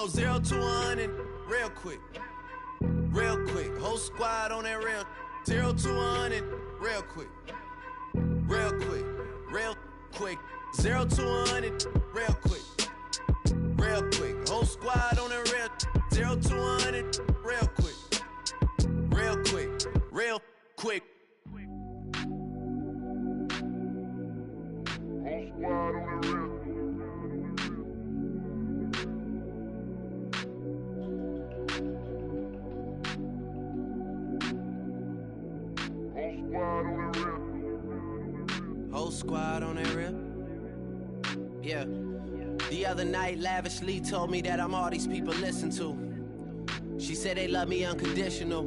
Go 0 to 100 real quick. Real quick. Whole squad on that real. 0 to 100 real quick. Real quick. Real quick. 0 to 100 real quick. Real quick. Whole squad on that real. 0 to 100 real quick. Real quick. Real quick. Whole squad on that real. Whole squad on that real. Yeah. The other night, lavishly told me that I'm all these people listen to. She said they love me unconditional.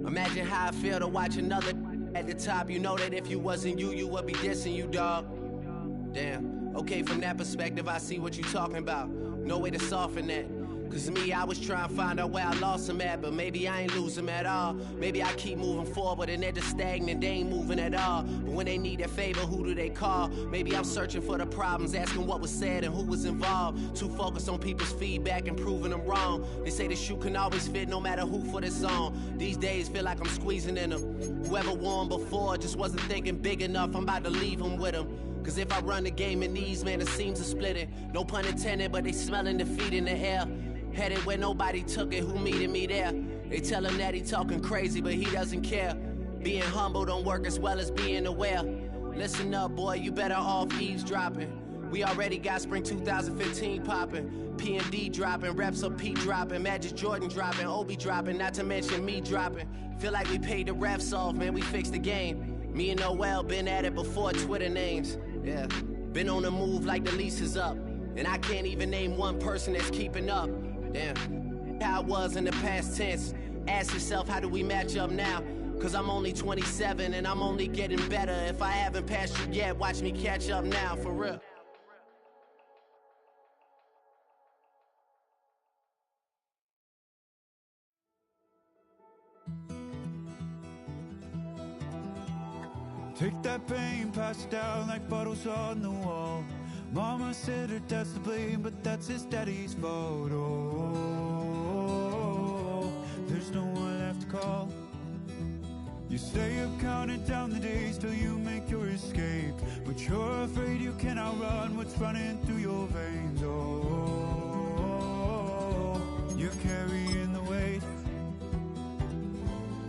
Imagine how I feel to watch another at the top. You know that if you wasn't you, you would be dissing you, dog. Damn. Okay, from that perspective, I see what you talking about. No way to soften that. Cause me, I was trying to find out where I lost them at, but maybe I ain't lose them at all. Maybe I keep moving forward and they're just stagnant, they ain't moving at all. But when they need a favor, who do they call? Maybe I'm searching for the problems, asking what was said and who was involved. Too focused on people's feedback and proving them wrong. They say the shoe can always fit no matter who for this song. These days feel like I'm squeezing in them. Whoever won before just wasn't thinking big enough, I'm about to leave them with them. Cause if I run the game in these, man, the seams are splitting. No pun intended, but they smelling defeat in the air. Headed where nobody took it, who meeted me there? They tell him that he talking crazy, but he doesn't care. Being humble don't work as well as being aware. Listen up, boy, you better off eavesdropping. We already got spring 2015 popping. P&D dropping, reps up P dropping, Magic Jordan dropping, Obi dropping, not to mention me dropping. Feel like we paid the refs off, man, we fixed the game. Me and Noel been at it before Twitter names. Yeah, been on the move like the lease is up. And I can't even name one person that's keeping up. Damn, how I was in the past tense. Ask yourself, how do we match up now? Cause I'm only 27 and I'm only getting better. If I haven't passed you yet, watch me catch up now, for real. Take that pain, pass it down like bottles on the wall. Mama said her dad's to blame, but that's his daddy's fault. Oh, there's no one left to call. You stay up counting down the days till you make your escape, but you're afraid you cannot run what's running through your veins. Oh, you're carrying the weight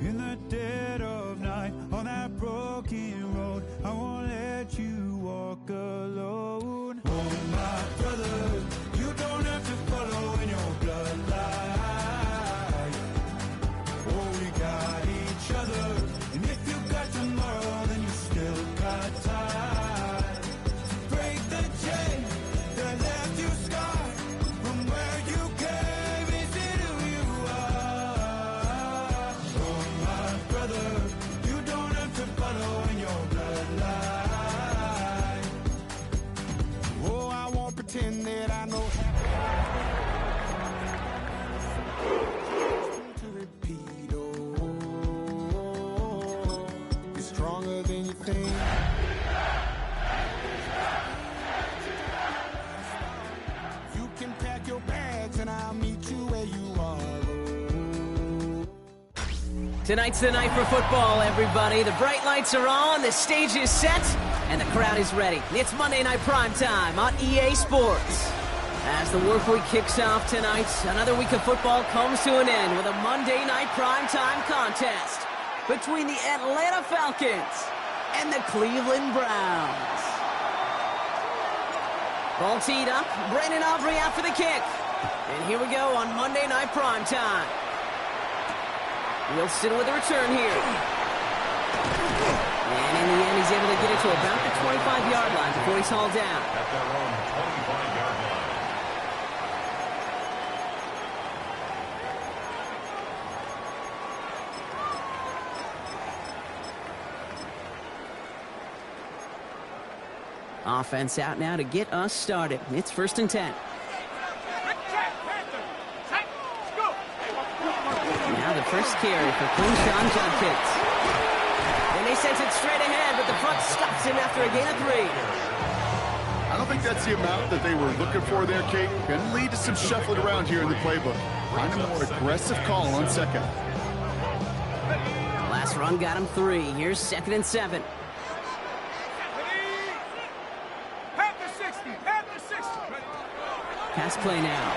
in the dead of night on that broken road. I won't let you walk alone. Oh my brother, you don't have to follow in your bloodline. Oh, we got each other, and if you got tomorrow, then you still got time to break the chain that left you scarred from where you came into who you are. Oh my brother, you don't have to follow in your bloodline. Oh, I won't pretend that I know to repeat. Oh, you're stronger than you think. You can pack your bags and I'll meet you where you are. Tonight's the night for football, everybody. The bright lights are on, the stage is set, and the crowd is ready. It's Monday Night Primetime on EA Sports. As the work week kicks off tonight, another week of football comes to an end with a Monday Night Primetime contest between the Atlanta Falcons and the Cleveland Browns. Ball teed up, Brandon Aubrey out for the kick. And here we go on Monday Night Primetime. Wilson with a return here. And in the end, he's able to get it to about the 25-yard line before he's hauled down. At their own 25-yard line. Offense out now to get us started. It's 1st and 10. Now the first carry for Quinshon Judkins. And they sent it straight ahead, but the front stops him after a gain of 3. I don't think that's the amount that they were looking for there, Kate. Going to lead to some shuffling around here in the playbook. Find a more aggressive call on second. Last run got him 3. Here's 2nd and 7. Pass play now.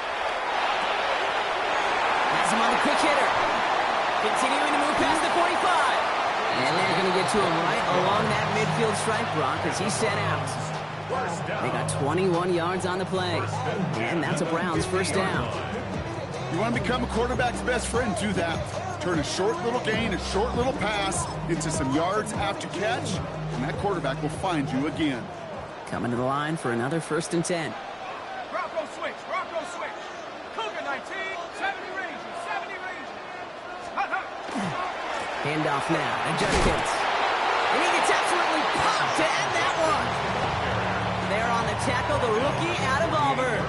Has him on the quick hitter. Continuing to move past the 45. And they're going to get to him right along that midfield stripe, Brock, as he's set out. They got 21 yards on the play. And that's a Browns first down. You want to become a quarterback's best friend, do that. Turn a short little gain, a short little pass into some yards after catch, and that quarterback will find you again. Coming to the line for another 1st and 10. Bronco switch. Cougar 19, 70 ranges. Handoff now to Judkins. And he gets absolutely popped to end that one. There on the tackle, the rookie out of Auburn.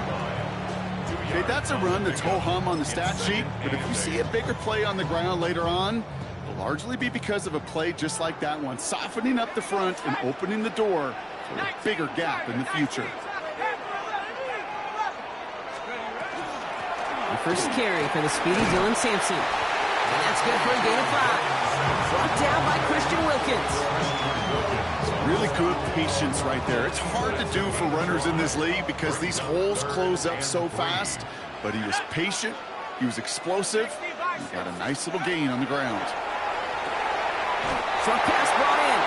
Okay, that's a run that's ho-hum on the stat sheet, but if you see a bigger play on the ground later on, it'll largely be because of a play just like that one, softening up the front and opening the door for a bigger gap in the future. The first carry for the speedy Dylan Sampson. And that's good for a gain of 5. Brought down by Christian Wilkins. Really good patience right there. It's hard to do for runners in this league because these holes close up so fast, but he was patient, he was explosive, and he got a nice little gain on the ground. Short pass brought in.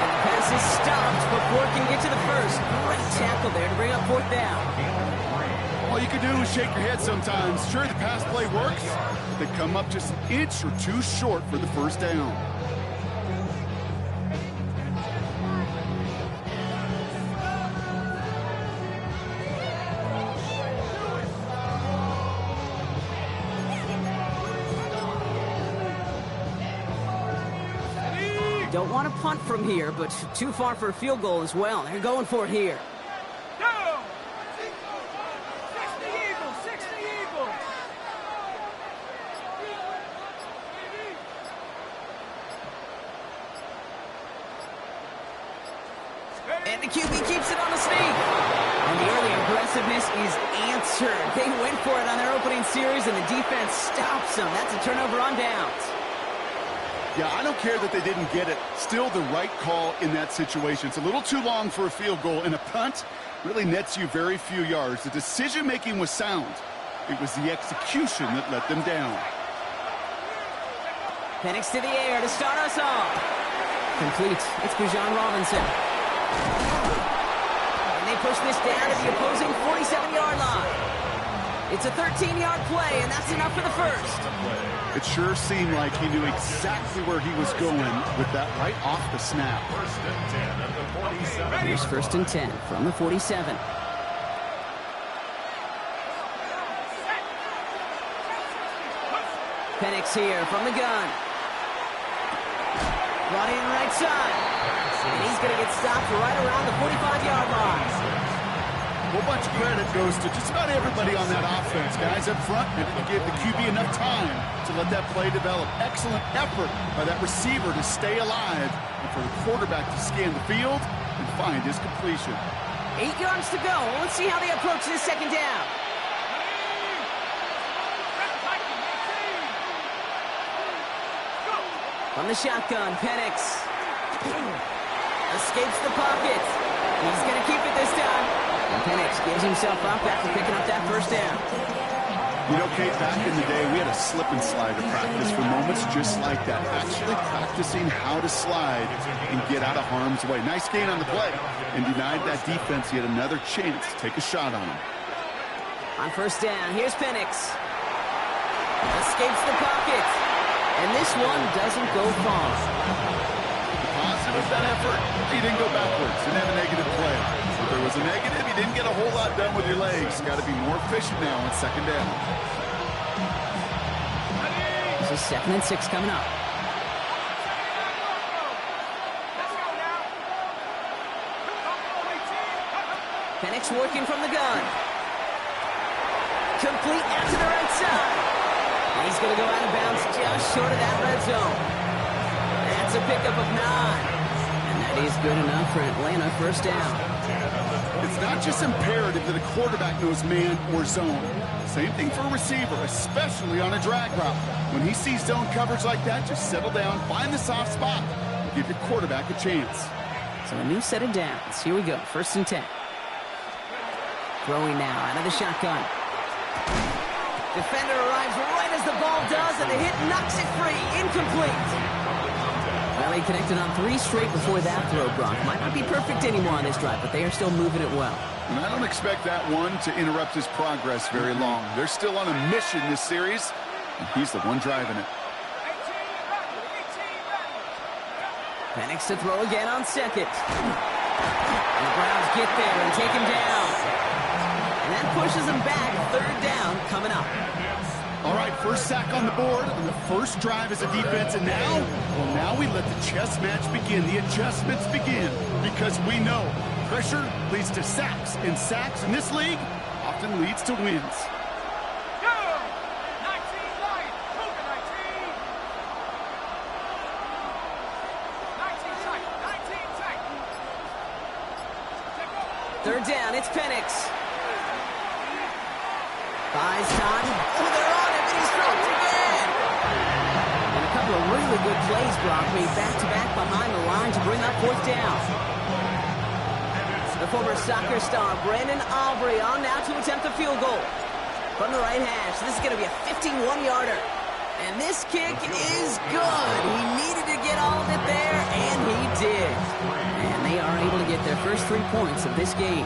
And the pass is stopped before it can get to the first. Great tackle there to bring up 4th down. All you can do is shake your head sometimes. Sure, the pass play works, but they come up just an inch or 2 short for the first down. Don't want to punt from here, but too far for a field goal as well. They're going for it here. Go! 60 Eagles. And the QB keeps it on the sneak. And the early aggressiveness is answered. They went for it on their opening series, and the defense stops them. That's a turnover on downs. Yeah, I don't care that they didn't get it. Still the right call in that situation. It's a little too long for a field goal, and a punt really nets you very few yards. The decision-making was sound. It was the execution that let them down. Penix to the air to start us off. Complete. It's Bijan Robinson. And they push this down to the opposing 47-yard line. It's a 13-yard play, and that's enough for the first. It sure seemed like he knew exactly where he was going with that right off the snap. 1st and 10 at the 47. Here's 1st and 10 from the 47. Penix here from the gun. Brought in right side. And he's going to get stopped right around the 45-yard line. A whole bunch of credit goes to just about everybody on that offense. Guys up front, and to give the QB enough time to let that play develop. Excellent effort by that receiver to stay alive and for the quarterback to scan the field and find his completion. 8 yards to go. Let's see how they approach this 2nd down. From the shotgun, Penix escapes the pocket. He's going to keep it this time. And Penix gives himself up after picking up that first down. You know, Kate, back in the day, we had a slip and slide to practice for moments just like that. Actually practicing how to slide and get out of harm's way. Nice gain on the play, and denied that defense yet another chance to take a shot on him. On 1st down, here's Penix. Escapes the pocket. And this one doesn't go far. Positive that effort. He didn't go backwards. Didn't have a negative play. If there was a negative, you didn't get a whole lot done with your legs. Got to be more efficient now on 2nd down. This is 2nd and 6 coming up. Penix working from the gun. Complete out to the right side. And he's going to go out of bounds just short of that red zone. That's a pickup of 9. And that is good enough for Atlanta 1st down. It's not just imperative that a quarterback knows man or zone. Same thing for a receiver, especially on a drag route. When he sees zone coverage like that, just settle down, find the soft spot, and give your quarterback a chance. So a new set of downs. Here we go, 1st and 10. Throwing now out of the shotgun. Defender arrives right as the ball does, and the hit knocks it free. Incomplete. Well, he connected on 3 straight before that throw, Brock. Might not be perfect anymore on this drive, but they are still moving it well. And I don't expect that one to interrupt his progress very long. They're still on a mission this series, and he's the one driving it. Penix to throw again on 2nd. And the Browns get there and take him down. And that pushes him back. 3rd down coming up. All right, first sack on the board, and the first drive as a defense, and now, well, now we let the chess match begin. The adjustments begin, because we know pressure leads to sacks, and sacks in this league often leads to wins. Third down, it's Penix. Buys time. Oh, they're on him, and he's dropped again. And a couple of really good plays, Brock, made back-to-back behind the line to bring up 4th down. The former soccer star, Brandon Aubrey, on now to attempt a field goal. From the right hash, this is going to be a 51-yarder. And this kick is good. He needed to get all of it there, and he did. And they are able to get their first 3 points of this game.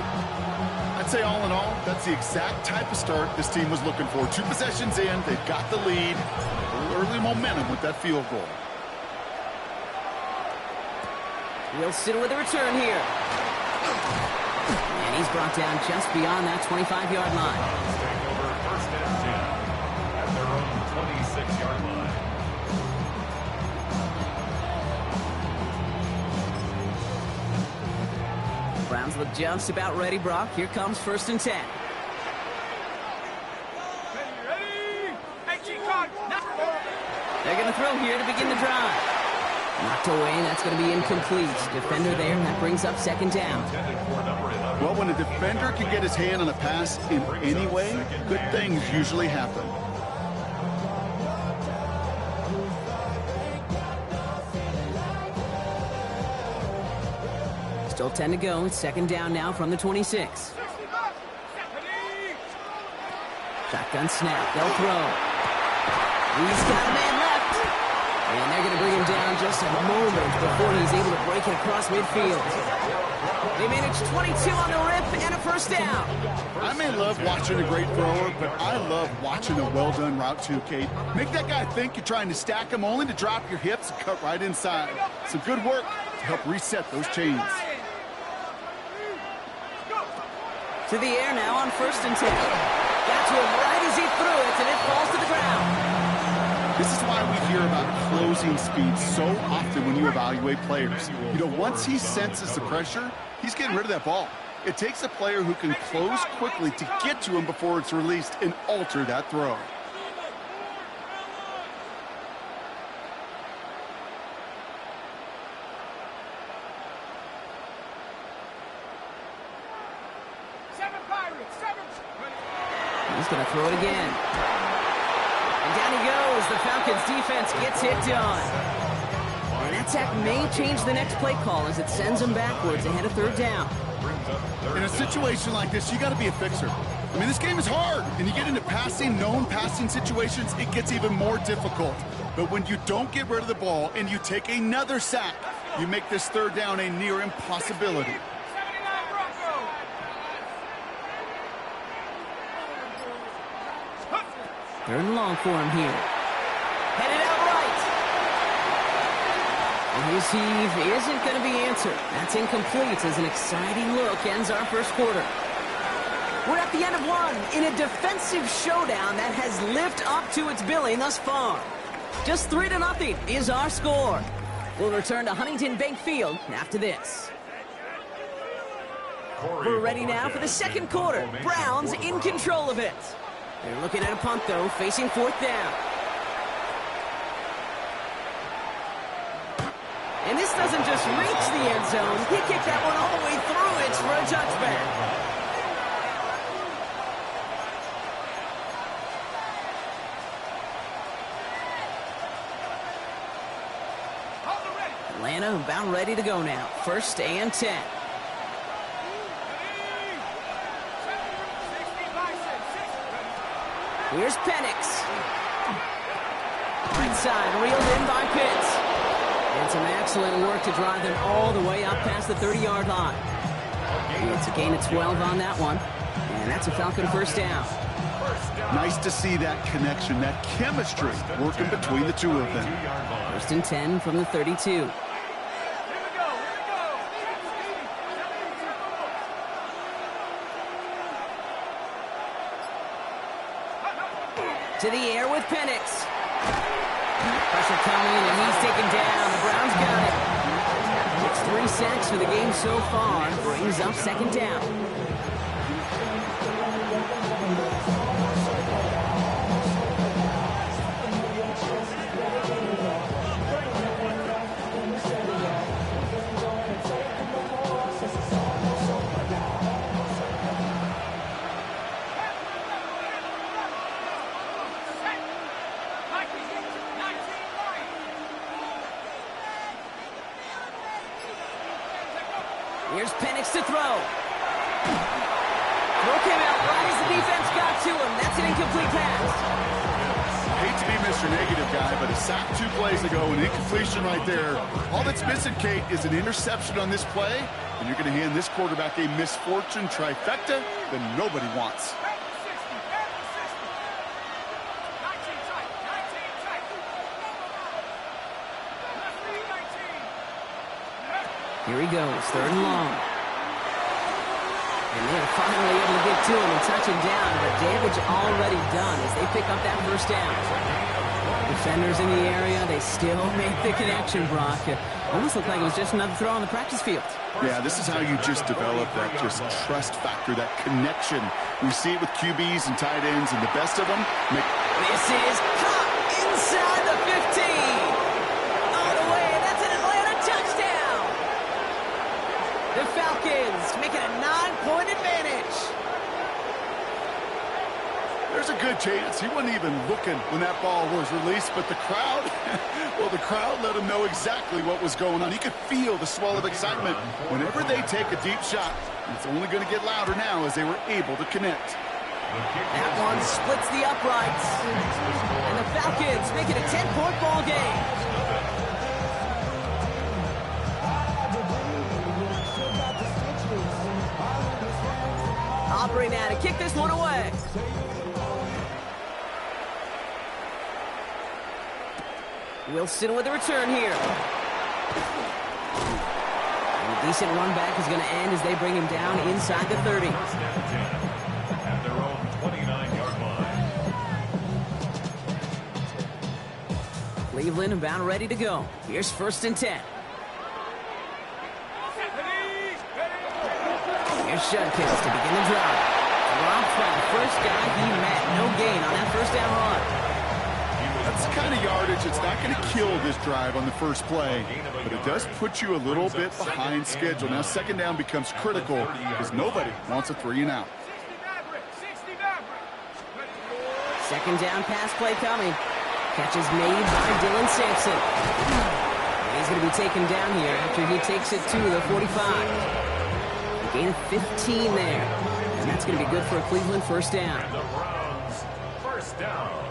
I'd say all in all, that's the exact type of start this team was looking for. 2 possessions in, they've got the lead. Early momentum with that field goal. Wilson with a return here. And he's brought down just beyond that 25-yard line. Take over 1st and 10 at their own 26-yard line. Browns look just about ready, Brock. Here comes 1st and 10. They're going to throw here to begin the drive. Knocked away, that's going to be incomplete. Defender there, and that brings up 2nd down. Well, when a defender can get his hand on a pass in any way, good things usually happen. Still 10 to go. It's 2nd down now from the 26. Shotgun snap. They'll throw. He's got a man left. And they're going to bring him down just a moment before he's able to break it across midfield. They managed 22 on the rip and a 1st down. I may love watching a great thrower, but I love watching a well-done route too, Kate. Make that guy think you're trying to stack him only to drop your hips and cut right inside. Some good work to help reset those chains. To the air now on 1st and 10. Got to him right as he threw it, and it falls to the ground. This is why we hear about closing speed so often when you evaluate players. You know, once he senses the pressure, he's getting rid of that ball. It takes a player who can close quickly to get to him before it's released and alter that throw. He's going to throw it again. And down he goes. The Falcons defense gets it done. And that sack may change the next play call as it sends them backwards ahead of 3rd down. In a situation like this, you got to be a fixer. I mean, this game is hard, and you get into known passing situations, it gets even more difficult. But when you don't get rid of the ball and you take another sack, you make this 3rd down a near impossibility. Third and long for him here. Headed out right. And his heave isn't going to be answered. That's incomplete as an exciting look ends our 1st quarter. We're at the end of one in a defensive showdown that has lived up to its billing thus far. Just 3-0 is our score. We'll return to Huntington Bank Field after this. We're ready now for the 2nd quarter. Browns in control of it. They're looking at a punt, though, facing 4th down. And And this doesn't just reach the end zone. He kicked that one all the way through it for a touchback. Atlanta about ready to go now. 1st and 10. Here's Penix. Right side, reeled in by Pitts. And some excellent work to drive them all the way up past the 30-yard line. It's a gain of 12 on that one. And that's a Falcon 1st down. Nice to see that connection, that chemistry working between the two of them. 1st and 10 from the 32. To the air with Penix. Pressure coming, and he's taken down. The Browns got it. It's 3 sacks for the game so far. Brings up 2nd down. Here's Penix to throw. Throw came out right as the defense got to him. That's an incomplete pass. Hate to be Mr. Negative guy, but a sack 2 plays ago, an incompletion right there. All that's missing, Kate, is an interception on this play, and you're going to hand this quarterback a misfortune trifecta that nobody wants. Here he goes, 3rd and long. And they are finally able to get to him and touch him down, but damage already done as they pick up that 1st down. Defenders in the area, they still make the connection, Brock. It almost looked like it was just another throw on the practice field. Yeah, this is how you just develop that just trust factor, that connection. We see it with QBs and tight ends, and the best of them make... This is caught inside the 15. All the way, that's an Atlanta touchdown. The Falcons making a 9-point advantage. There's a good chance he wasn't even looking when that ball was released, but the crowd, well, the crowd let him know exactly what was going on. He could feel the swell of excitement whenever they take a deep shot. It's only going to get louder now as they were able to connect. That one splits the uprights. And the Falcons make it a 10-point ball game. Aubrey now to kick this one away. Wilson with the return here. And a decent run back is going to end as they bring him down inside the 30. At their own 29-yard line. Cleveland about ready to go. Here's 1st and 10. Here's Shudkins to begin the drive. Drops by the first guy he met. No gain on that 1st down run. That's the kind of yardage that's not going to kill this drive on the first play, but it does put you a little bit behind schedule. Now 2nd down becomes critical because nobody wants a 3-and-out. 2nd down pass play coming. Catch is made by Dylan Sampson. He's going to be taken down here after he takes it to the 45. A gain of 15 there. And that's going to be good for a Cleveland 1st down. And the Browns, 1st down.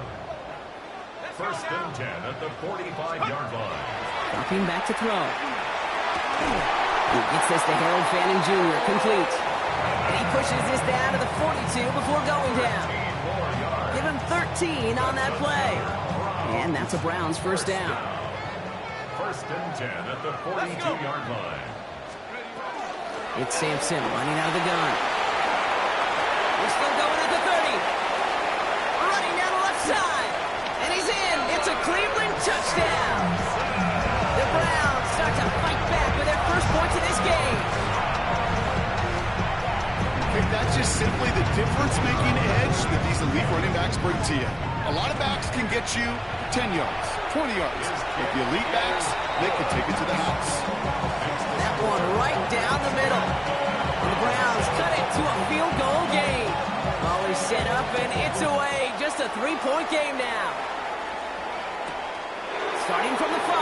1st and 10 at the 45-yard line. Dropping back to throw. He gets this to Harold Fanning Jr. Complete. And he pushes this down to the 42 before going down. Give him 13 on that play. And that's a Browns 1st down. 1st and 10 at the 42-yard line. It's Sampson running out of the gun. We're still going at the 30. Running down the left side. And he's in. It's a Cleveland touchdown. The Browns start to fight back with their 1st points of this game. Okay, that's just simply the difference-making edge that these elite running backs bring to you. A lot of backs can get you 10 yards, 20 yards. But the elite backs, they can take it to the house. That one right down the middle. And the Browns cut it to a field goal game. Ball is set up, and it's away. Just a 3-point game now. Starting from the 5.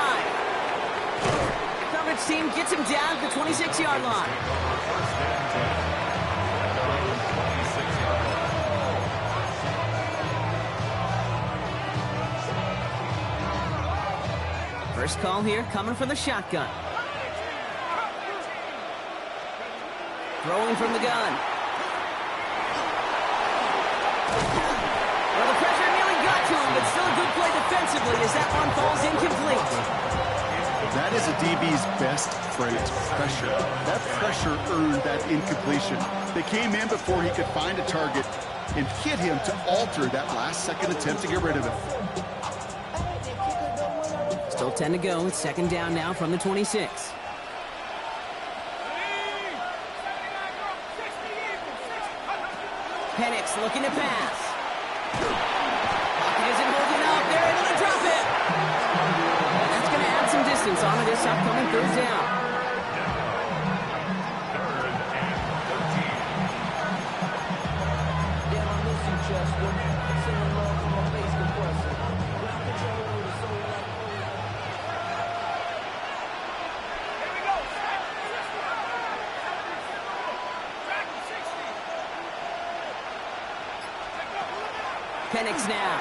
The coverage team gets him down at the 26-yard line. First call here coming from the shotgun. Throwing from the gun. Well, the pressure nearly got to him, but still a good play defensively as that one falls incomplete. That is a DB's best trait, pressure. That pressure earned that incompletion. They came in before he could find a target and hit him to alter that last-second attempt to get rid of it. Still 10 to go. It's second down now from the 26. Penix looking to pass. Pocket isn't holding up. They're able to drop it. And that's going to add some distance onto this upcoming third down. Penix now.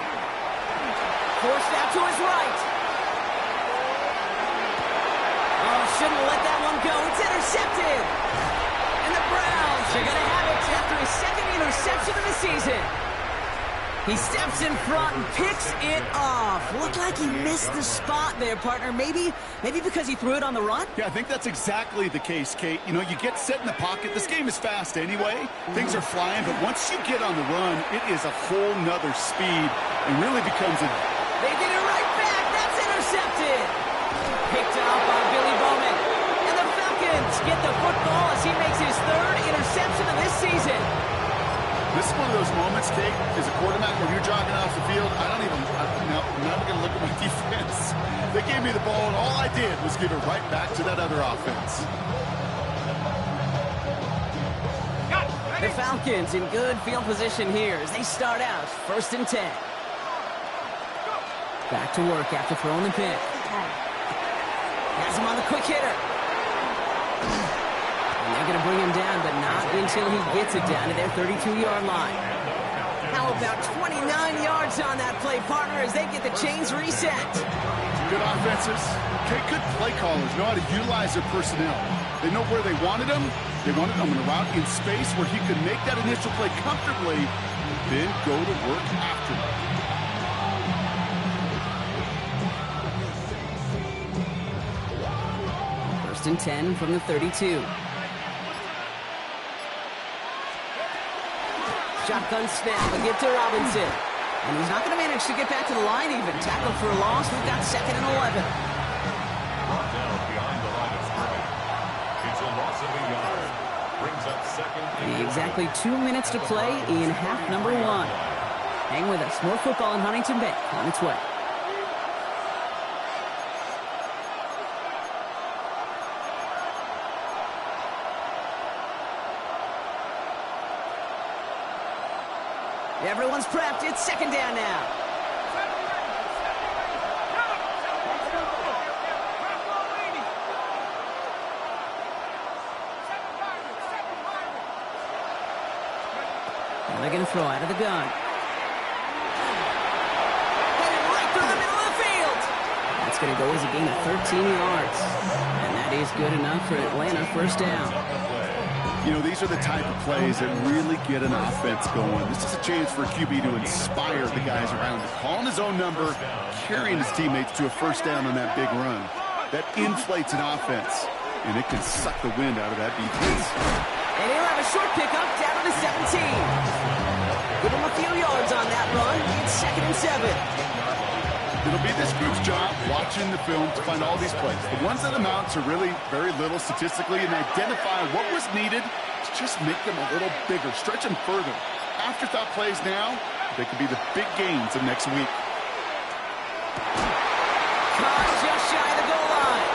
Forced out to his right. Oh, shouldn't have let that one go. It's intercepted. And the Browns are going to have it after his second interception of the season. He steps in front and picks it off. Looked like he missed the spot there, partner. Maybe because he threw it on the run? Yeah, I think that's exactly the case, Kate. You know, you get set in the pocket. This game is fast anyway. Things are flying, but once you get on the run, it is a whole nother speed and really becomes a... They get it right back. That's intercepted. Picked up by Billy Bowman. And the Falcons get the football as he makes his third interception of this season. This is one of those moments, Kate, as a quarterback, when you're jogging off the field, I'm not going to look at my defense. They gave me the ball, and all I did was give it right back to that other offense. The Falcons in good field position here as they start out first and 10. Back to work after throwing the pick. Has him on the quick hitter. And they're going to bring him down, but not until he gets it down to their 32-yard line. How about 29 yards on that play, partner, as they get the chains reset? Good offenses. Okay, good play callers know how to utilize their personnel. They know where they wanted him. They wanted him in a route in space where he could make that initial play comfortably, then go to work after it. First and 10 from the 32. Shotgun snap, a give to Robinson. And he's not going to manage to get back to the line even. Tackle for a loss. We've got second and 11. Brought down behind the line of scrimmage. It's a loss of a yard. Brings up second. Exactly 2 minutes to play in half number 1. Hang with us. More football in Huntington Bay on its way. Everyone's prepped. It's second down now. And they're going to throw out of the gun. Headed right through the middle of the field. That's going to go as a gain of 13 yards. And that is good enough for Atlanta first down. You know, these are the type of plays that really get an offense going. This is a chance for a QB to inspire the guys around him. Calling his own number, carrying his teammates to a first down on that big run. That inflates an offense, and it can suck the wind out of that defense. And he'll have a short pickup down to the 17. Give him a few yards on that run. It's second and 7. It'll be this group's job watching the film to find all these plays. The ones that amount to really very little statistically and identify what was needed to just make them a little bigger, stretch them further. Afterthought plays now, They could be the big gains of next week. Caught just shy of the goal line.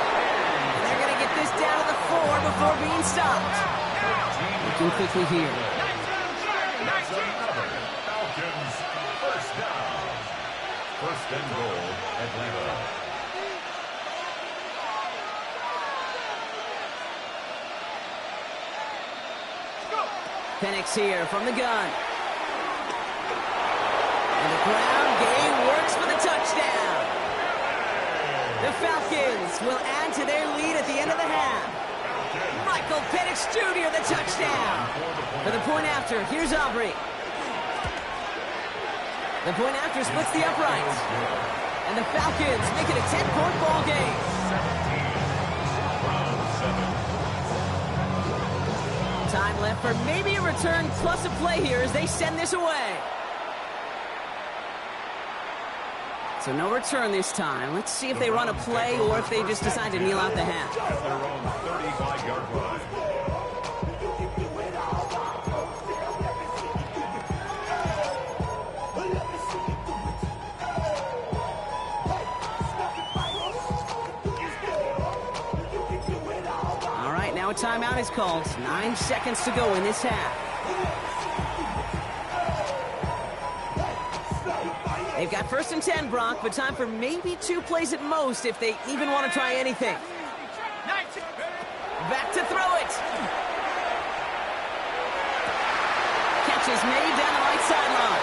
And they're going to get this down to the 4 before being stopped. Looking quickly here. That's another Falcons first down. First and goal, Atlanta. Penix here from the gun. And the ground game works for the touchdown. The Falcons will add to their lead at the end of the half. Michael Penix Jr. the touchdown. For the point after, here's Aubrey. The point after splits the uprights. And the Falcons make it a 10-point ball game. 17, round 7. Time left for maybe a return plus a play here as they send this away. So no return this time. Let's see if they run a play or if they just decide to kneel out the half. At their own 35-yard line. All right, now a timeout is called. 9 seconds to go in this half. They've got 1st and 10, Brock, but time for maybe 2 plays at most if they even want to try anything. Back to throw it. Catch is made down the right sideline.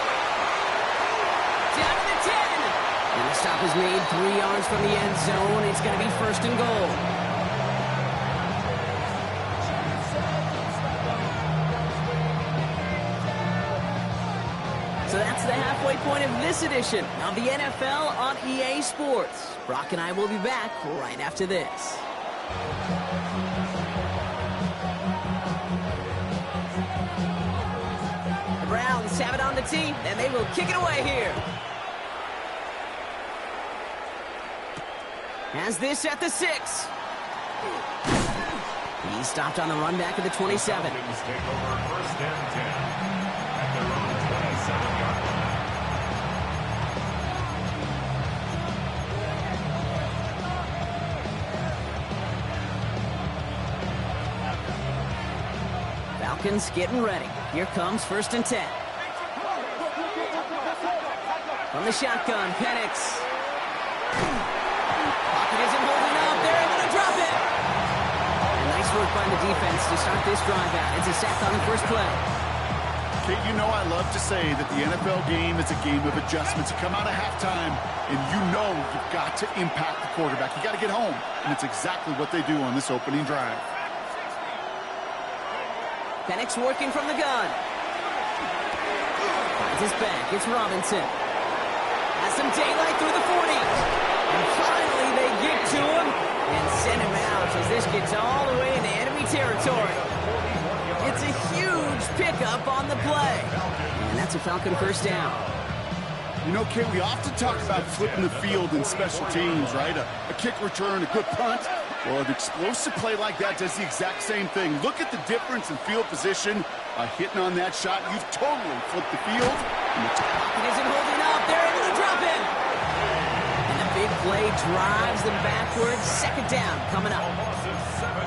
Down to the 10. And the stop is made 3 yards from the end zone. It's going to be 1st and goal. So that's the halfway point of this edition of the NFL on EA Sports. Brock and I will be back right after this. The Browns have it on the tee, and they will kick it away here. Has this at the 6. He's stopped on the run back of the 27. Falcons take over 1st and 10 at their own 27-yard line. Falcons getting ready. Here comes 1st and 10. From the shotgun, Penix. Pocket isn't holding up. They're able to drop it. And nice work by the defense to start this drive out. It's a sack on the first play. Kate, you know I love to say that the NFL game is a game of adjustments. You come out of halftime, and you know you've got to impact the quarterback. You got to get home, and it's exactly what they do on this opening drive. Penix working from the gun. Finds his back. It's Robinson. Has some daylight through the 40. And finally they get to him and send him out as this gets all the way into enemy territory. It's a huge pickup on the play. And that's a Falcon first down. You know, Kate, we often talk about flipping the field in special teams, right? A kick return, a good punt. Well, an explosive play like that does the exact same thing. Look at the difference in field position. By hitting on that shot, you've totally flipped the field. And the Pocket isn't holding up. They're able to drop it. And the big play drives them backwards. 2nd down coming up.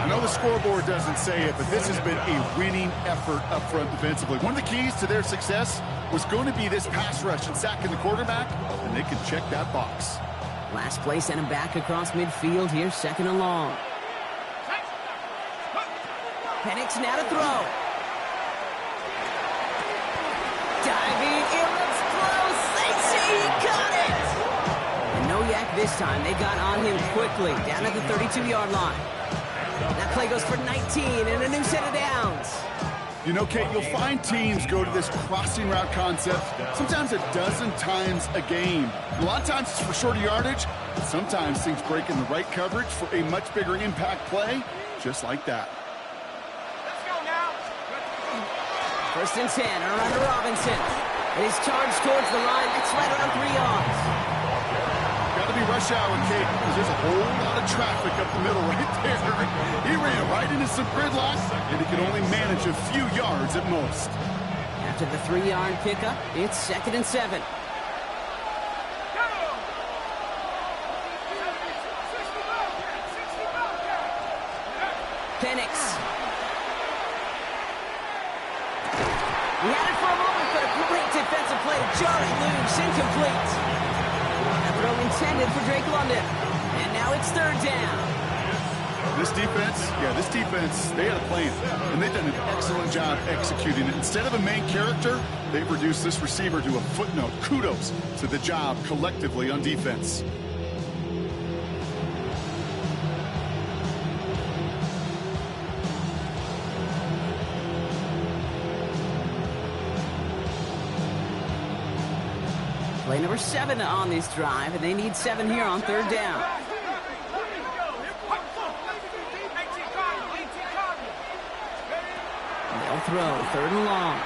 I know the scoreboard doesn't say it, but this has been a winning effort up front defensively. One of the keys to their success was going to be this pass rush and sacking the quarterback, and they can check that box. Last play sent him back across midfield here, 2nd and long. Penix now to throw. Diving in, it's close. They say he got it. And no yak this time. They got on him quickly, down at the 32-yard line. That play goes for 19 and a new set of downs. You know, Kate, you'll find teams go to this crossing route concept sometimes a dozen times a game. A lot of times it's for shorter yardage, but sometimes things break in the right coverage for a much bigger impact play, just like that. Let's go now. 1st and 10, around to Robinson. It is charged towards the line. That's right around 3 yards. Got to be rush hour, Kate, because there's a whole lot of traffic up the middle right there. He ran right into some gridlock, and he could only manage a few yards at most. After the 3-yard pickup, it's 2nd and 7. Penix. He had it for a moment, but a great defensive play to jar it loose, incomplete. A throw intended for Drake London. And now it's 3rd down. This defense, they had a plan, and they've done an excellent job executing it. Instead of a main character, they've reduced this receiver to a footnote. Kudos to the job collectively on defense. Play number 7 on this drive, and they need 7 here on 3rd down. They'll throw, 3rd and long.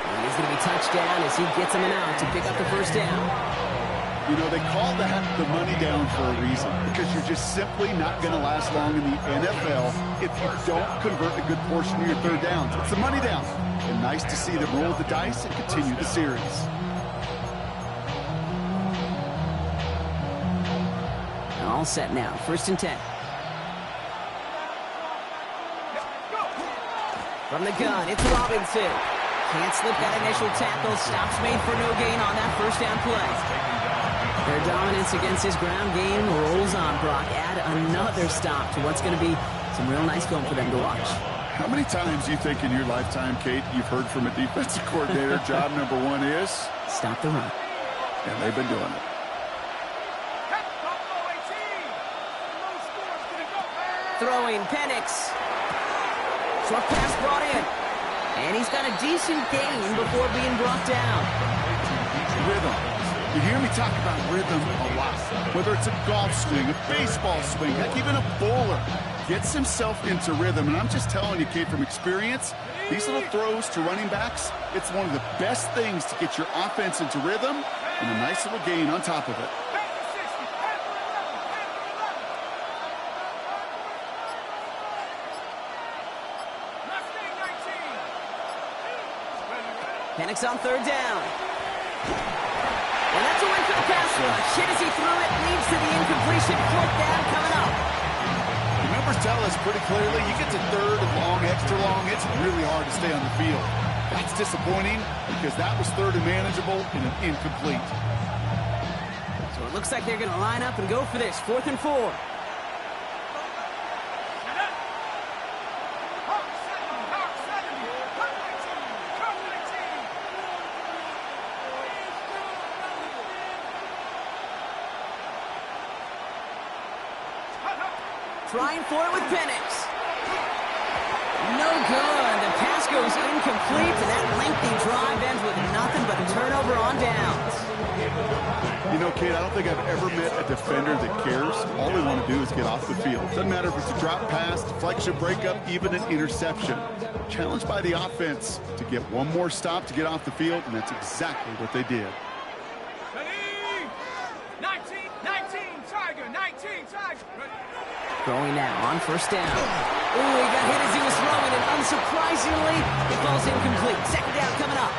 And he's going to be touched down as he gets him an out to pick up the 1st down. You know, they call that the money down for a reason, because you're just simply not going to last long in the NFL if you don't convert a good portion of your 3rd downs. It's the money down. And nice to see them roll the dice and continue the series. All set now, 1st and 10. From the gun, it's Robinson. Can't slip that initial tackle. Stops made for no gain on that 1st down play. Their dominance against his ground game rolls on, Brock. Add another stop to what's going to be some real nice film for them to watch. How many times do you think in your lifetime, Kate, you've heard from a defensive coordinator, job number 1 is? Stop the run. And they've been doing it. Throwing, Penix. Short pass brought in. And he's got a decent gain before being brought down. Rhythm. You hear me talk about rhythm a lot. Whether it's a golf swing, a baseball swing, heck, even a bowler gets himself into rhythm. And I'm just telling you, Kate, from experience, these little throws to running backs, it's one of the best things to get your offense into rhythm and a nice little gain on top of it. Penix on 3rd down. And that's a win for the pass rush. Hit as he threw it, leads to the incompletion. 4th down coming up. The numbers tell us pretty clearly, you get to 3rd and long, extra long, it's really hard to stay on the field. That's disappointing because that was 3rd and manageable and an incomplete. So it looks like they're going to line up and go for this. 4th and 4. Trying for it with Penix. No good. The pass goes incomplete, and that lengthy drive ends with nothing but a turnover on downs. You know, Kate, I don't think I've ever met a defender that cares. All they want to do is get off the field. Doesn't matter if it's a drop pass, deflection, breakup, even an interception. Challenged by the offense to get one more stop to get off the field, and that's exactly what they did. 19, Tiger, 19, Tiger. Throwing now on 1st down. Ooh, he got hit as he was throwing, and unsurprisingly, it falls incomplete. 2nd down coming up.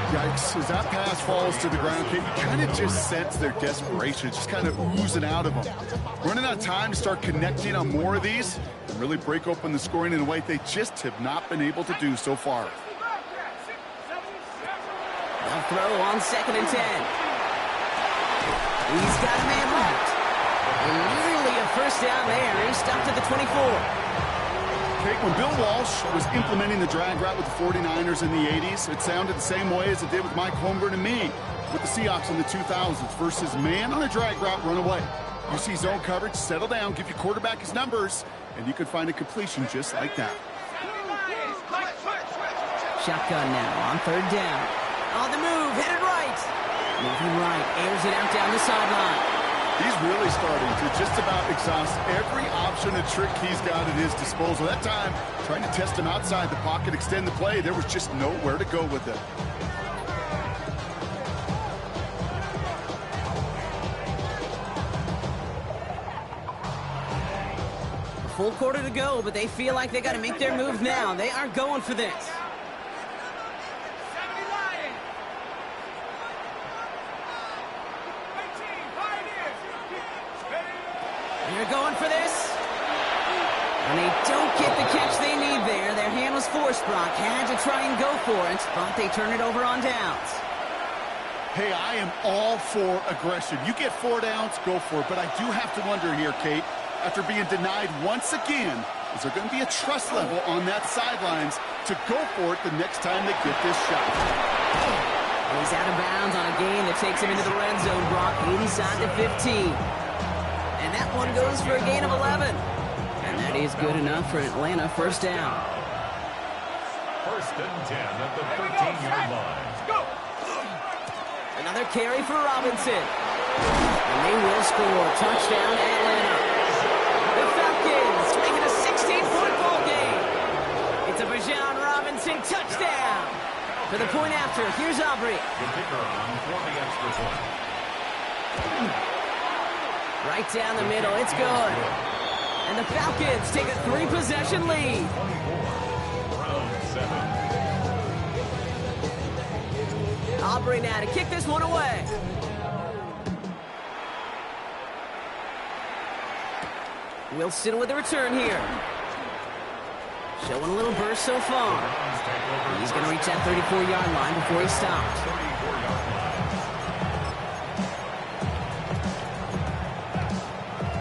Yikes. As that pass falls to the ground, Kate, you kind of just sense their desperation, just kind of oozing out of them. Running out of time to start connecting on more of these and really break open the scoring in a way they just have not been able to do so far. They'll throw on 2nd and 10. He's got a man marked. And nearly a 1st down there. He's stopped at the 24. Kate, when Bill Walsh was implementing the drag route with the 49ers in the 80s, it sounded the same way as it did with Mike Holmgren and me with the Seahawks in the 2000s versus man on a drag route, run away. You see zone coverage, settle down, give your quarterback his numbers, and you could find a completion just like that. Shotgun now on 3rd down. On the move, headed right. Moving right, airs it out down the sideline. He's really starting to just about exhaust every option and trick he's got at his disposal. That time, trying to test him outside the pocket, extend the play, there was just nowhere to go with it. A full quarter to go, but they feel like they got to make their move now. They are going for this. first, Brock had to try and go for it, but they turn it over on downs. Hey, I am all for aggression. You get 4 downs, go for it. But I do have to wonder here, Kate, after being denied once again, is there going to be a trust level on that sidelines to go for it the next time they get this shot? He's out of bounds on a gain that takes him into the red zone, Brock, inside the 15. And that one goes for a gain of 11. And that is good enough for Atlanta first down. First and 10 at the 13-yard line. Another carry for Robinson. And they will score. Touchdown, Atlanta. The Falcons make it a 16-point ball game. It's a Bijan Robinson touchdown. For the point after, here's Aubrey. The kicker on for the extra point. Right down the middle, it's good. And the Falcons take a 3-possession lead. 24, round 7. Aubrey now to kick this one away. Wilson with the return here. Showing a little burst so far. He's going to reach that 34-yard line before he stops. 34-yard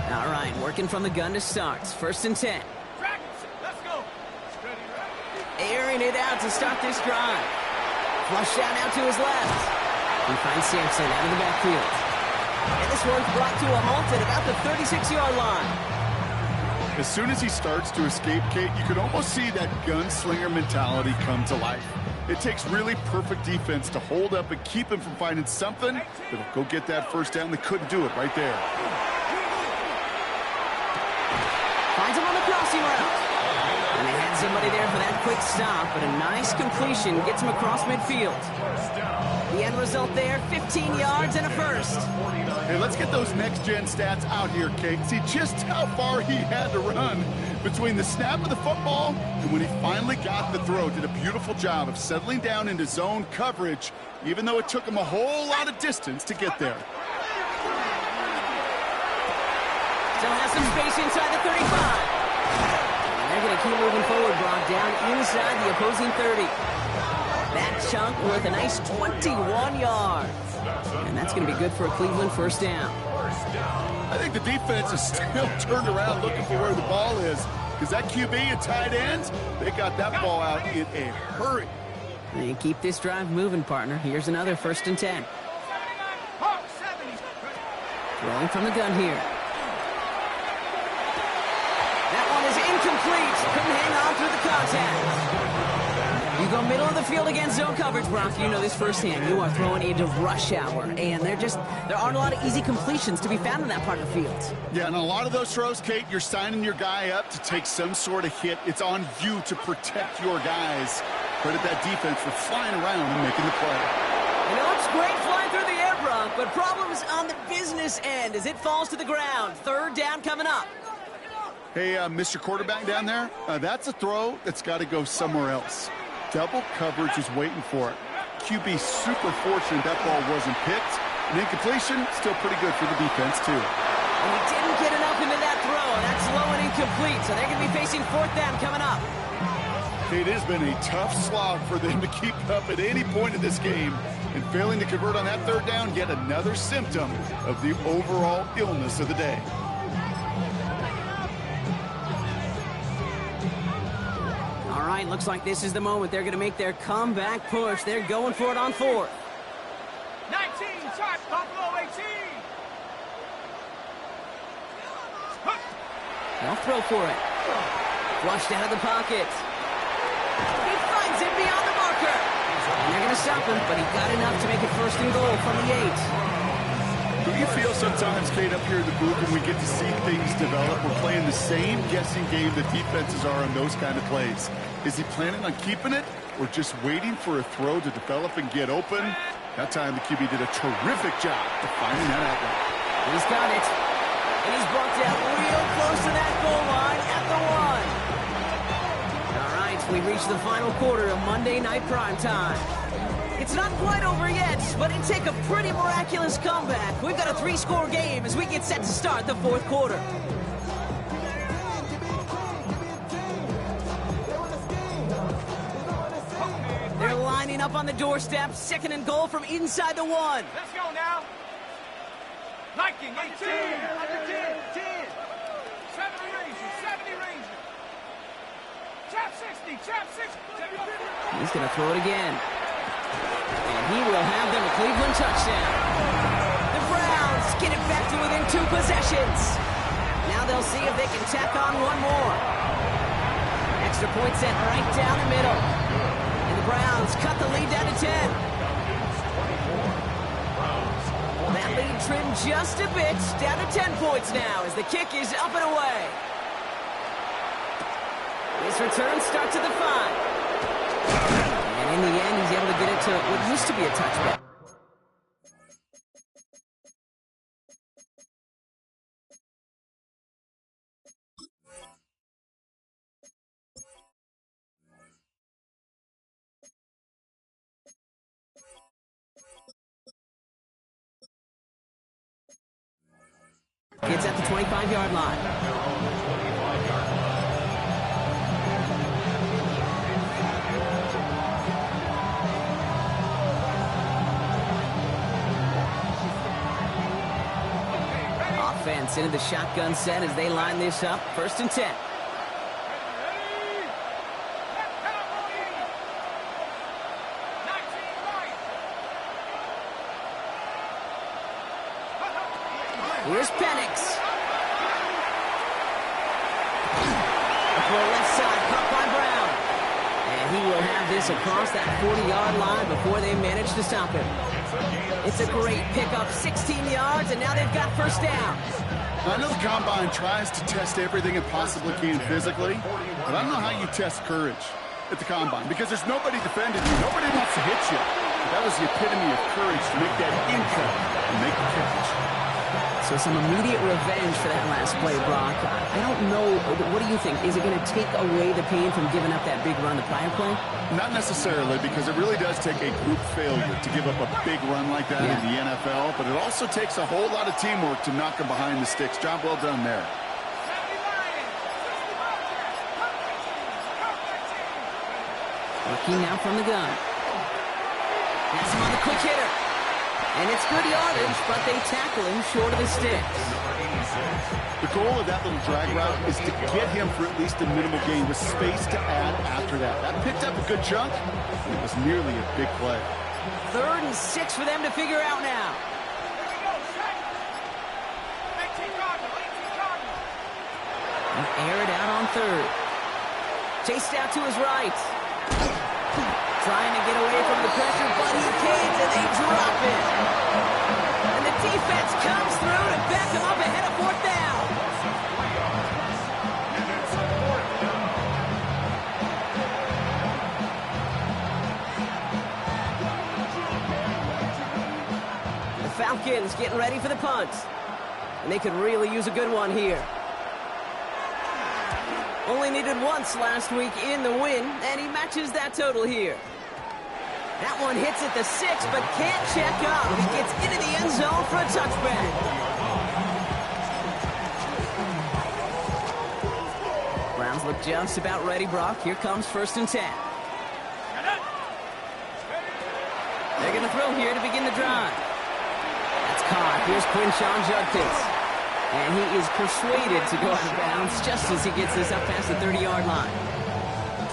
line. All right, working from the gun to start. First and 10. Let's go. Airing it out to start this drive. Flush down out to his left. He finds Sampson out of the backfield. And this one's brought to a halt at about the 36-yard line. As soon as he starts to escape, Kate, you can almost see that gunslinger mentality come to life. It takes really perfect defense to hold up and keep him from finding something that'll go get that first down. They couldn't do it right there. Finds him on the crossing route. And they had somebody there for that quick stop, but a nice completion gets him across midfield. The end result there, 15 yards and a first. Hey, let's get those next-gen stats out here, Kate. See just how far he had to run between the snap of the football and when he finally got the throw. Did a beautiful job of settling down into zone coverage, even though it took him a whole lot of distance to get there. Still has some space inside the 35. And they're going to keep moving forward, Brock, down inside the opposing 30. That chunk worth a nice 21 yards. And that's going to be good for a Cleveland first down. I think the defense is still turned around looking for where the ball is, because that QB and tight ends, they got that ball out in a hurry. And keep this drive moving, partner. Here's another first and 10. Throwing from the gun here. That one is incomplete. Couldn't hang on through the contact. You go middle of the field against zone coverage, Brock. You know this firsthand. You are throwing into rush hour, and there aren't a lot of easy completions to be found in that part of the field. Yeah, and a lot of those throws, Kate, you're signing your guy up to take some sort of hit. It's on you to protect your guys. Credit that defense for flying around and making the play. You know, it's great flying through the air, Brock, but problems on the business end as it falls to the ground. Third down coming up. Hey, Mr. Quarterback down there, that's a throw that's got to go somewhere else. Double coverage is waiting for it. QB super fortunate that ball wasn't picked. An incompletion, still pretty good for the defense, too. And he didn't get enough into that throw. That's low and incomplete, so they're going to be facing fourth down coming up. It has been a tough slog for them to keep up at any point in this game. And failing to convert on that third down, yet another symptom of the overall illness of the day. All right, looks like this is the moment. They're going to make their comeback push. They're going for it on fourth. 19, sharp, Buffalo 18. They'll throw for it. Flushed out of the pocket. He finds it beyond the marker. And they're going to stop him, but he got enough to make it first and goal from the 8. Do you feel sometimes, Kate, up here in the booth when we get to see things develop, we're playing the same guessing game that defenses are on those kind of plays? Is he planning on keeping it or just waiting for a throw to develop and get open? That time the QB did a terrific job of finding that outlet. He's got it. And he's brought down real close to that goal line at the 1. All right, we reach the final quarter of Monday Night Primetime. It's not quite over yet, but it'd take a pretty miraculous comeback. We've got a 3-score game as we get set to start the fourth quarter. lining up on the doorstep. 2nd and goal from inside the 1. Let's go now. Liking 18. 10. 70 Rangers. Chap 60. He's going to throw it again. And he will have them a Cleveland touchdown. The Browns get it back to within 2 possessions. Now they'll see if they can tack on one more. Extra point sent right down the middle. And the Browns cut the lead down to 10. That lead trimmed just a bit, down to 10 points now as the kick is up and away. This return starts at the 5. And in the end, he's able to get it to what used to be a touchback. It's at the 25-yard line. Offense into the shotgun set as they line this up. 1st and 10. Here's Penix. A throw left side, caught by Brown. And he will have this across that 40-yard line before they manage to stop him. It's a great pickup, 16 yards, and now they've got 1st down. I know the Combine tries to test everything it possibly can physically, but I don't know how you test courage at the Combine because there's nobody defending you. Nobody wants to hit you. But that was the epitome of courage to make that income and make the catch. So some immediate revenge for that last play, Brock. I don't know. What do you think? Is it going to take away the pain from giving up that big run the prior play? Not necessarily, because it really does take a group failure to give up a big run like that in the NFL, but it also takes a whole lot of teamwork to knock them behind the sticks. Job well done there. Working now from the gun. That's him on the quick hitter. And it's good yardage, but they tackle him short of the sticks. The goal of that little drag route is to get him for at least a minimal gain with space to add after that. That picked up a good chunk, and it was nearly a big play. 3rd and 6 for them to figure out now. And air it out on 3rd. Chased out to his right. Trying to get away from the pressure, but he can't, and they drop it. And the defense comes through to back him up ahead of 4th down. The Falcons getting ready for the punt. And they could really use a good one here. Only needed once last week in the win, and he matches that total here. That one hits at the 6, but can't check up. He gets into the end zone for a touchback. Browns look just about ready, Brock. Here comes 1st and 10. They're going to throw here to begin the drive. That's caught. Here's Quinshawn Judkins. And he is persuaded to go out of bounds just as he gets this up past the 30-yard line.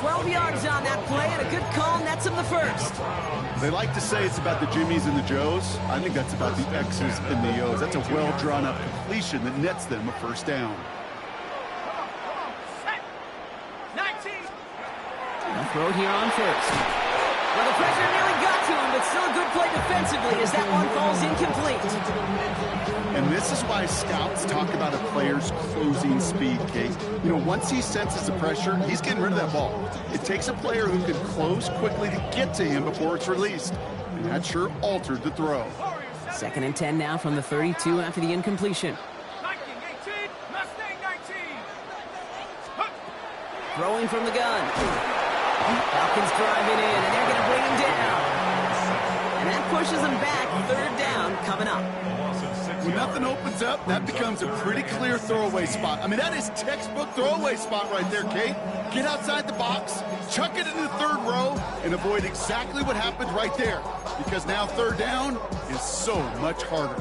12 yards on that play, and a good call nets him the 1st. They like to say it's about the Jimmies and the Joes. I think that's about the X's and the O's. That's a well-drawn-up completion that nets them a 1st down. They'll throw it here on 1st. Well, the pressure nearly got to him, but still a good play defensively as that one falls incomplete. And this is why scouts talk about a player's closing speed, Kate. You know, once he senses the pressure, he's getting rid of that ball. It takes a player who can close quickly to get to him before it's released. And that sure altered the throw. 2nd and 10 now from the 32 after the incompletion. Throwing from the gun. Falcons driving in, and they're going to bring him down. And that pushes them back. 3rd down coming up. When nothing opens up, that becomes a pretty clear throwaway spot. I mean, that is textbook throwaway spot right there, Kate. Get outside the box, chuck it into the third row, and avoid exactly what happened right there. Because now third down is so much harder.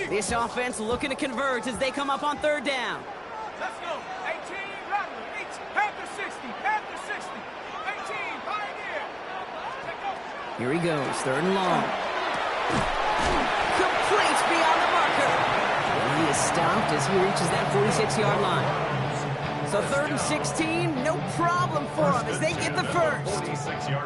This offense looking to convert as they come up on third down. Let's go. 18, Rattler. 8, Panther 60, Panther 60. 18, Pioneer. Check go. Here he goes, third and long. Complete beyond the marker. And he is stopped as he reaches that 46-yard line. So third and 16, no problem for them as they get the first.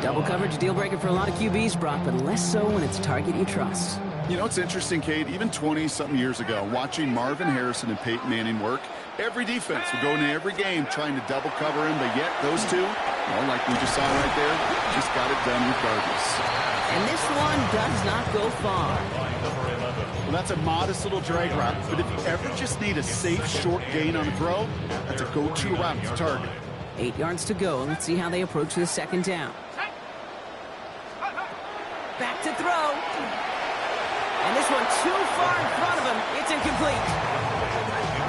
Double coverage, deal breaker for a lot of QBs, Brock, but less so when it's a target you trust. You know, it's interesting, Kate, even 20-something years ago, watching Marvin Harrison and Peyton Manning work, every defense would go into every game trying to double cover him, but yet those two, well, like we just saw right there, just got it done regardless. And this one does not go far. Well, that's a modest little drag route, but if you ever just need a safe, short gain on a throw, that's a go-to route to target. 8 yards to go. Let's see how they approach the second down. Back to throw. And this one too far in front of him. It's incomplete.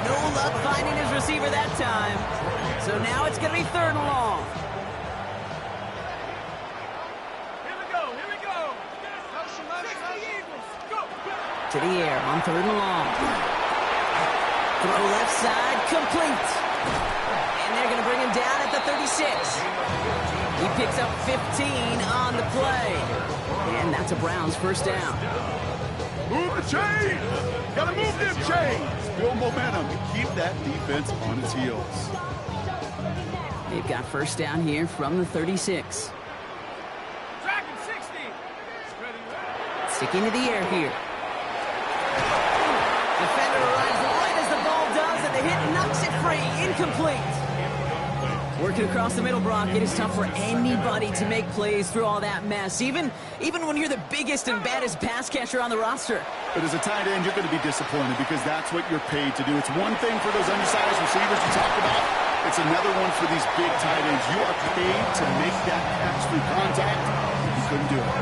No luck finding his receiver that time. So now it's going to be third and long. Here we go, here we go. 60 Eagles, go. To the air on third and long. Throw left side, complete. And they're going to bring him down at the 36. He picks up 15 on the play. And that's a Browns first down. Move the chains! Gotta move them chains! Build momentum to keep that defense on its heels. They've got first down here from the 36. Dragon 60. Sticking to the air here. Defender arrives right as the ball does, and the hit knocks it free. Incomplete. Working across the middle, Brock, it is tough for anybody to make plays through all that mess, even when you're the biggest and baddest pass catcher on the roster. But as a tight end, you're going to be disappointed because that's what you're paid to do. It's one thing for those undersized receivers you talked about. It's another one for these big tight ends. You are paid to make that catch through contact. You couldn't do it.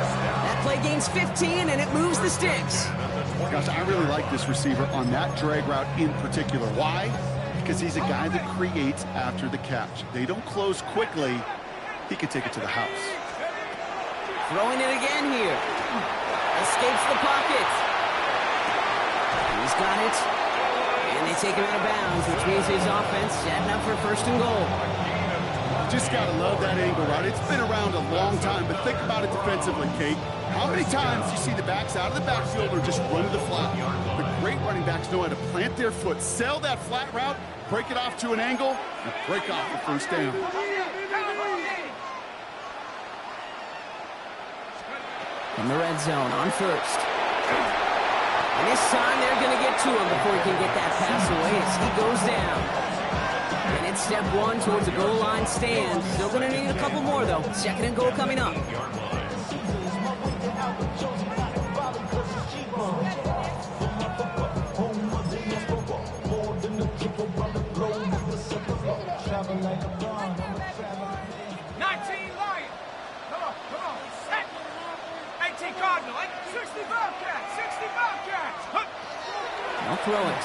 That play gains 15, and it moves the sticks. Gosh, I really like this receiver on that drag route in particular. Why? Because he's a guy that creates after the catch. They don't close quickly. He could take it to the house. Throwing it again here. Escapes the pocket. He's got it. And they take him out of bounds, which means his offense setting up for first and goal. Just got to love that angle, right? It's been around a long time, but think about it defensively, Kate. How many times do you see the backs out of the backfield or just run to the flat? The great running backs know how to plant their foot, sell that flat route, break it off to an angle, and break off the first down. In the red zone on first. And this time they're going to get to him before he can get that pass away as he goes down. And it's step one towards the goal line stand. Still going to need a couple more, though. Second and goal coming up. Cardinal, 60 Bobcats, 60 Bobcats. They'll throw it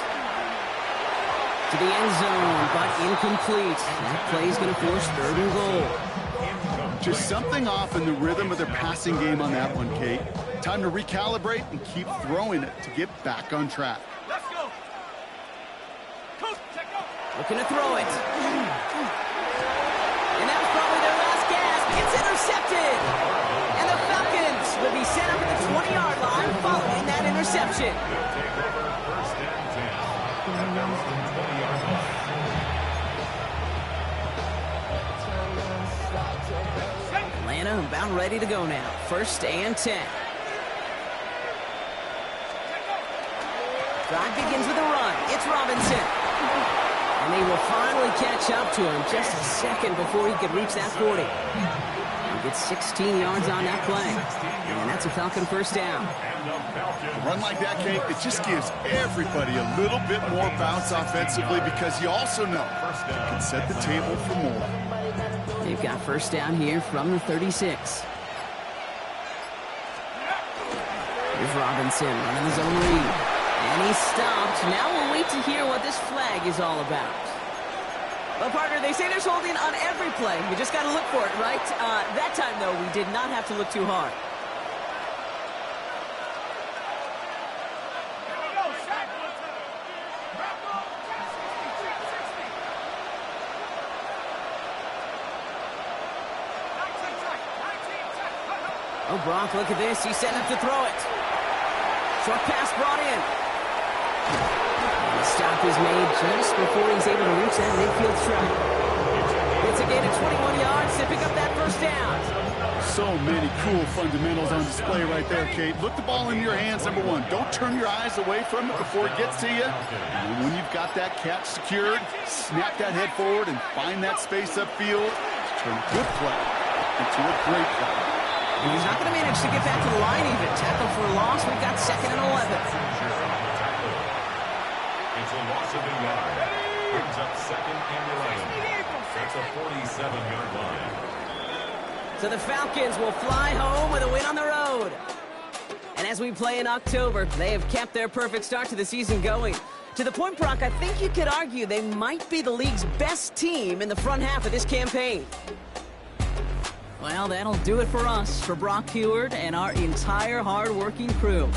to the end zone, but incomplete. That play is going to force third and goal. Just something off in the rhythm of their passing game on that one, Kate. Time to recalibrate and keep throwing it to get back on track. Let's go. Coach, check out. Looking to throw it. And that was probably their last gasp. It's intercepted. And the Falcons will be set up at the 20-yard line following that interception. Atlanta about ready to go now. First and 10. Drive begins with a run. It's Robinson. And they will finally catch up to him just a second before he could reach that 40. He gets 16 yards on that play. And that's a Falcon first down. A run like that, Kate, it just gives everybody a little bit more bounce offensively because you also know you can set the table for more. They've got first down here from the 36. Here's Robinson running his own read. And he's stopped. Now we'll wait to hear what this flag is all about. Well, partner, they say there's holding on every play. You just got to look for it, right? That time, though, we did not have to look too hard. Oh, Brock, look at this. He's setting up to throw it. Short pass brought in. And the stop is made just before he's able to reach that midfield strike. It's a gain of 21 yards to pick up that first down. So many cool fundamentals on display right there, Kate. Look the ball in your hands, number one. Don't turn your eyes away from it before it gets to you. And when you've got that catch secured, snap that head forward and find that space upfield. Turn a good play into a great play. And he's not going to manage to get back to the line even. Tackle for a loss. We've got 2nd and 11. It's a loss of a yard. Brings up 2nd and 11. That's a 47-yard line. So the Falcons will fly home with a win on the road. And as we play in October, they have kept their perfect start to the season going. To the point, Brock, I think you could argue they might be the league's best team in the front half of this campaign. Well, that'll do it for us, for Brock Heward and our entire hard-working crew.